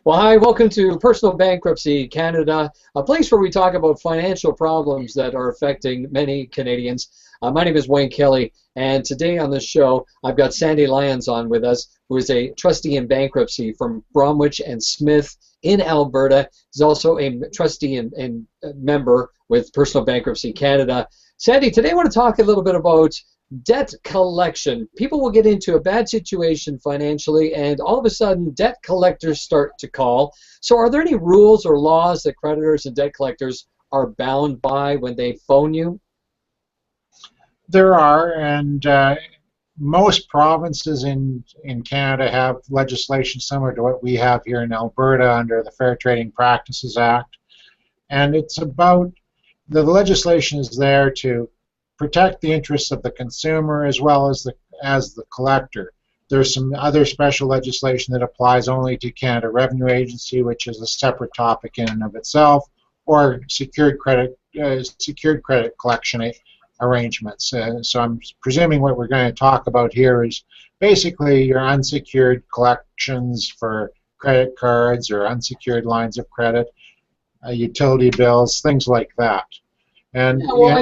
Well, hi, welcome to Personal Bankruptcy Canada, a place where we talk about financial problems that are affecting many Canadians. My name is Wayne Kelly, and today on the show, I've got Sandy Lyons on with us, who is a trustee in bankruptcy from Bromwich and Smith in Alberta. He's also a trustee and member with Personal Bankruptcy Canada. Sandy, today I want to talk a little bit about debt collection. People will get into a bad situation financially, and all of a sudden, debt collectors start to call. So are there any rules or laws that creditors and debt collectors are bound by when they phone you? There are, and most provinces in Canada have legislation similar to what we have here in Alberta under the Fair Trading Practices Act. And it's about, the legislation is there to protect the interests of the consumer as well as the collector. There's some other special legislation that applies only to Canada Revenue Agency, which is a separate topic in and of itself, or secured credit collection arrangements. So I'm presuming what we're going to talk about here is basically your unsecured collections for credit cards or unsecured lines of credit, utility bills, things like that. And yeah, well,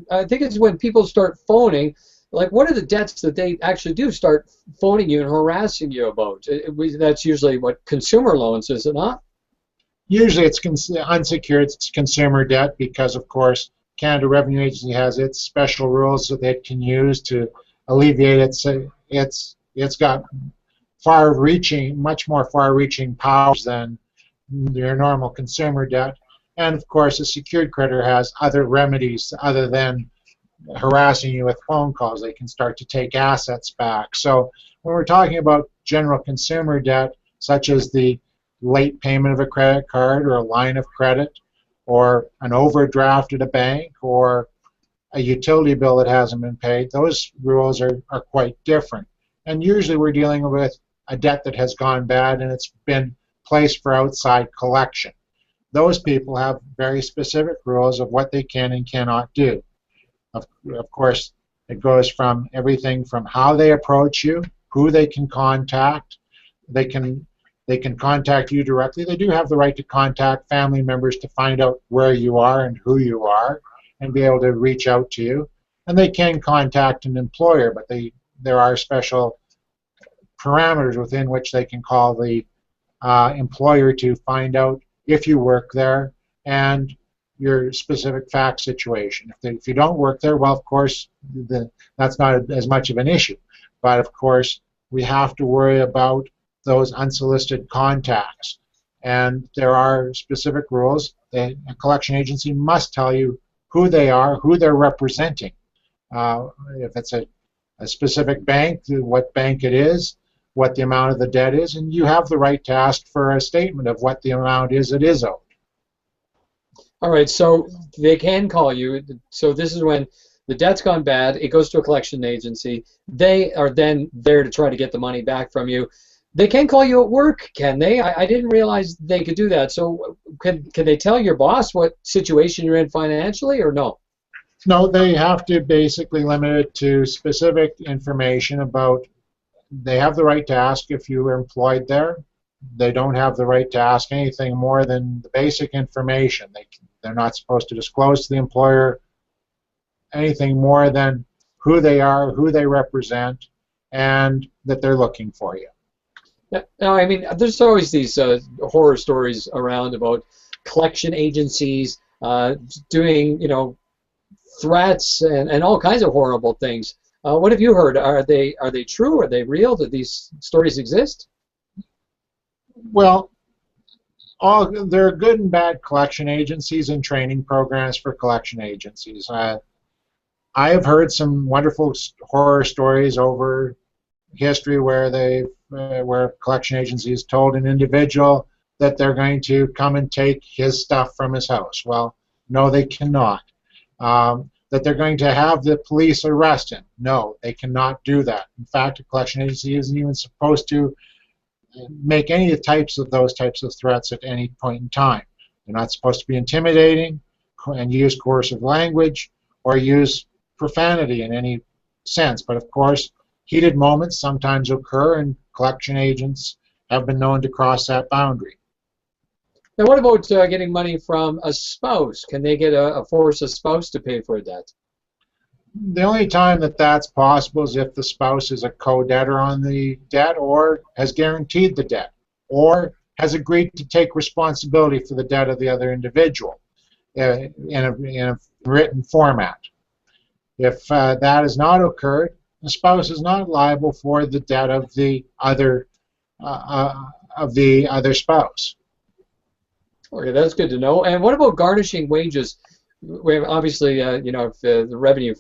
I think it's when people start phoning. Like, what are the debts that they actually do start phoning you and harassing you about? That's usually what consumer loans, is it not? Usually it's unsecured consumer debt because, of course, Canada Revenue Agency has its special rules that it can use to alleviate it's got much more far-reaching powers than your normal consumer debt. And of course, a secured creditor has other remedies other than harassing you with phone calls. They can start to take assets back. So when we're talking about general consumer debt, such as the late payment of a credit card or a line of credit, or an overdraft at a bank, or a utility bill that hasn't been paid, those rules are quite different. And usually we're dealing with a debt that has gone bad and it's been placed for outside collection. Those people have very specific rules of what they can and cannot do. Of course, it goes from everything from how they approach you, who they can contact. They can contact you directly. They do have the right to contact family members to find out where you are and who you are and be able to reach out to you. And they can contact an employer, but there are special parameters within which they can call the employer to find out if you work there and your specific fact situation. If you don't work there, well, of course, that's not as much of an issue. But of course, we have to worry about those unsolicited contacts. And there are specific rules that a collection agency must tell you who they are, who they're representing. If it's a specific bank, what bank it is, what the amount of the debt is, and you have the right to ask for a statement of what the amount is that is owed. All right, so they can call you. So this is when the debt's gone bad, it goes to a collection agency. They are then there to try to get the money back from you. They can call you at work, can they? I didn't realize they could do that. So can they tell your boss what situation you're in financially, or no? No, they have to basically limit it to specific information about. They have the right to ask if you were employed there. They don't have the right to ask anything more than the basic information. They're not supposed to disclose to the employer anything more than who they are, who they represent, and that they're looking for you. Now, I mean, there's always these horror stories around about collection agencies doing, threats and all kinds of horrible things. What have you heard? Are they true? Are they real? Do these stories exist? Well, there are good and bad collection agencies and training programs for collection agencies. I have heard some wonderful horror stories over history where collection agencies told an individual that they're going to come and take his stuff from his house. Well, no, they cannot. That they're going to have the police arrest him. No, they cannot do that. In fact, a collection agency isn't even supposed to make any of those types of threats at any point in time. They're not supposed to be intimidating and use coercive language or use profanity in any sense. But of course, heated moments sometimes occur, and collection agents have been known to cross that boundary. Now, what about getting money from a spouse? Can they force a spouse to pay for a debt? The only time that that's possible is if the spouse is a co-debtor on the debt, or has guaranteed the debt, or has agreed to take responsibility for the debt of the other individual in a written format. If that has not occurred, the spouse is not liable for the debt of the other spouse. Okay, that's good to know. And what about garnishing wages? Obviously, you know, if the Revenue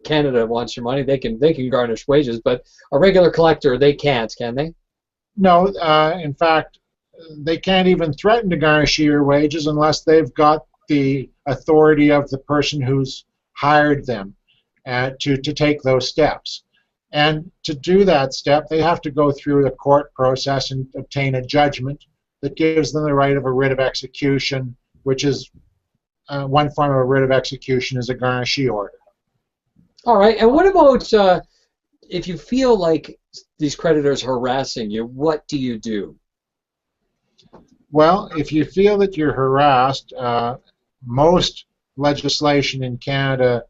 Canada wants your money, they can garnish wages, but a regular collector, they can't, can they? No, in fact, they can't even threaten to garnish your wages unless they've got the authority of the person who's hired them to take those steps. And to do that step, they have to go through the court process and obtain a judgment that gives them the right of a writ of execution, which is one form of a writ of execution is a garnishee order. All right, and what about if you feel like these creditors harassing you, what do you do? Well, if you feel that you're harassed, most legislation in Canada,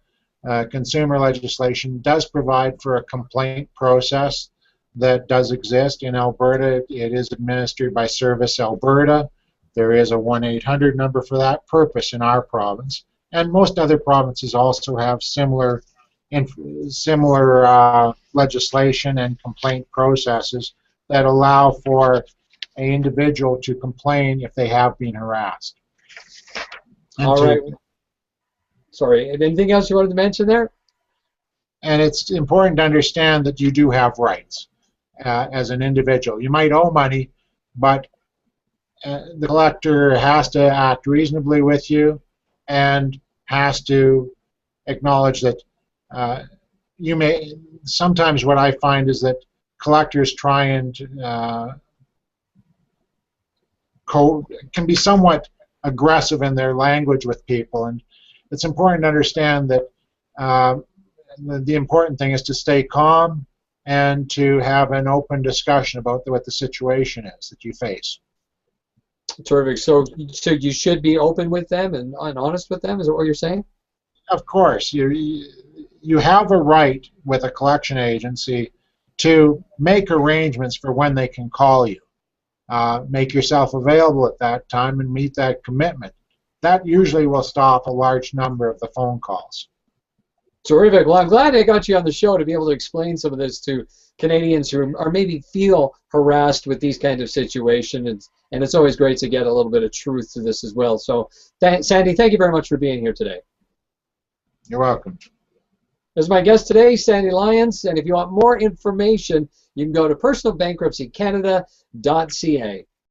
consumer legislation, does provide for a complaint process that does exist. In Alberta, it is administered by Service Alberta. There is a 1-800 number for that purpose in our province, and most other provinces also have similar legislation and complaint processes that allow for an individual to complain if they have been harassed. All right. Sorry, anything else you wanted to mention there? And it's important to understand that you do have rights as an individual. You might owe money, but the collector has to act reasonably with you and has to acknowledge that you may. Sometimes what I find is that collectors try and can be somewhat aggressive in their language with people, and it's important to understand that the important thing is to stay calm and to have an open discussion about what the situation is that you face. Terrific. So you should be open with them and honest with them? Is that what you're saying? Of course. You have a right with a collection agency to make arrangements for when they can call you. Make yourself available at that time and meet that commitment. That usually will stop a large number of the phone calls. Terrific. Well, I'm glad I got you on the show to be able to explain some of this to Canadians who are maybe feel harassed with these kinds of situations, and it's always great to get a little bit of truth to this as well. So, Sandy, thank you very much for being here today. You're welcome. As my guest today, Sandy Lyons, and if you want more information, you can go to personalbankruptcycanada.ca.